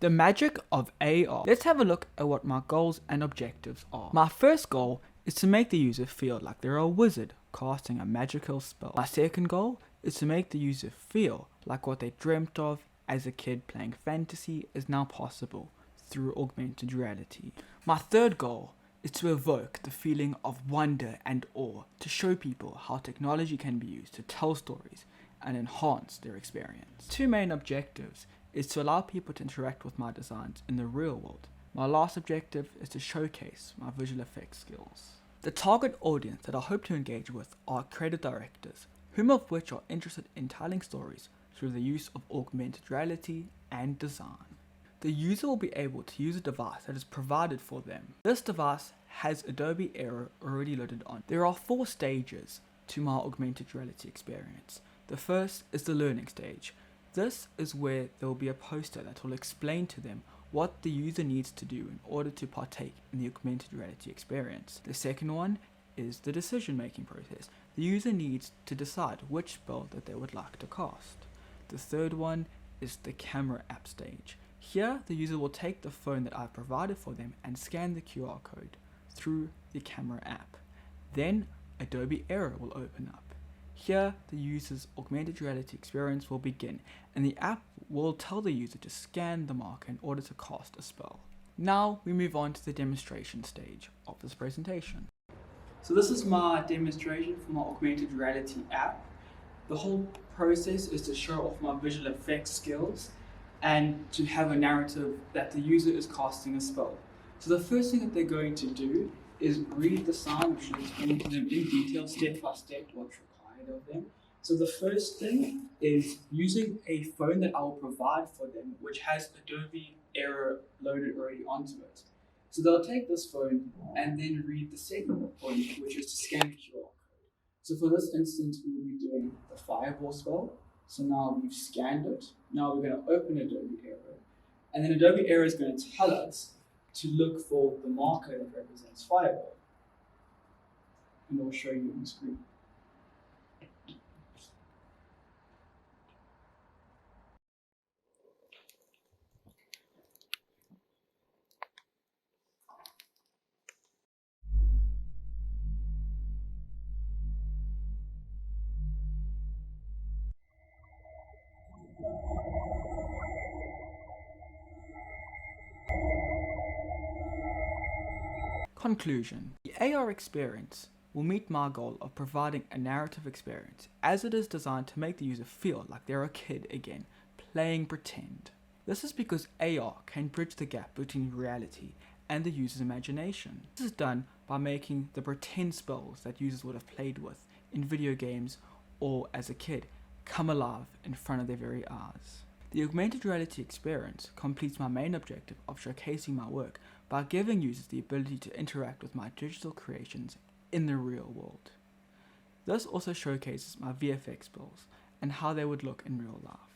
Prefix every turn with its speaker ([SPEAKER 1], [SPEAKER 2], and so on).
[SPEAKER 1] The magic of AR. Let's have a look at what my goals and objectives are. My first goal is to make the user feel like they're a wizard casting a magical spell. My second goal is to make the user feel like what they dreamt of as a kid playing fantasy is now possible through augmented reality. My third goal is to evoke the feeling of wonder and awe, to show people how technology can be used to tell stories and enhance their experience. Two main objectives is to allow people to interact with my designs in the real world. My last objective is to showcase my visual effects skills. The target audience that I hope to engage with are creative directors, whom of which are interested in telling stories through the use of augmented reality and design. The user will be able to use a device that is provided for them. This device has Adobe Aero already loaded on. There are 4 stages to my augmented reality experience. The first is the learning stage. This is where there will be a poster that will explain to them what the user needs to do in order to partake in the augmented reality experience. The second one is the decision-making process. The user needs to decide which spell that they would like to cast. The third one is the camera app stage. Here, the user will take the phone that I've provided for them and scan the QR code through the camera app. Then, Adobe Aero will open up. Here, the user's augmented reality experience will begin, and the app will tell the user to scan the marker in order to cast a spell. Now, we move on to the demonstration stage of this presentation. So this is my demonstration for my augmented reality app. The whole process is to show off my visual effects skills and to have a narrative that the user is casting a spell. So the first thing that they're going to do is read the sign, which will explain to them in detail, step by step, what's required of them. So the first thing is using a phone that I will provide for them, which has Adobe Aero loaded already onto it. So they'll take this phone and then read the second point, which is to scan the QR code. So for this instance, we will be doing the fireball spell. So now we've scanned it. Now we're going to open Adobe Aero. And then Adobe Aero is going to tell us to look for the marker that represents fireball. And I'll show you on the screen. Conclusion. The AR experience will meet my goal of providing a narrative experience, as it is designed to make the user feel like they're a kid again, playing pretend. This is because AR can bridge the gap between reality and the user's imagination. This is done by making the pretend spells that users would have played with in video games or as a kid come alive in front of their very eyes. The augmented reality experience completes my main objective of showcasing my work by giving users the ability to interact with my digital creations in the real world. This also showcases my VFX skills and how they would look in real life.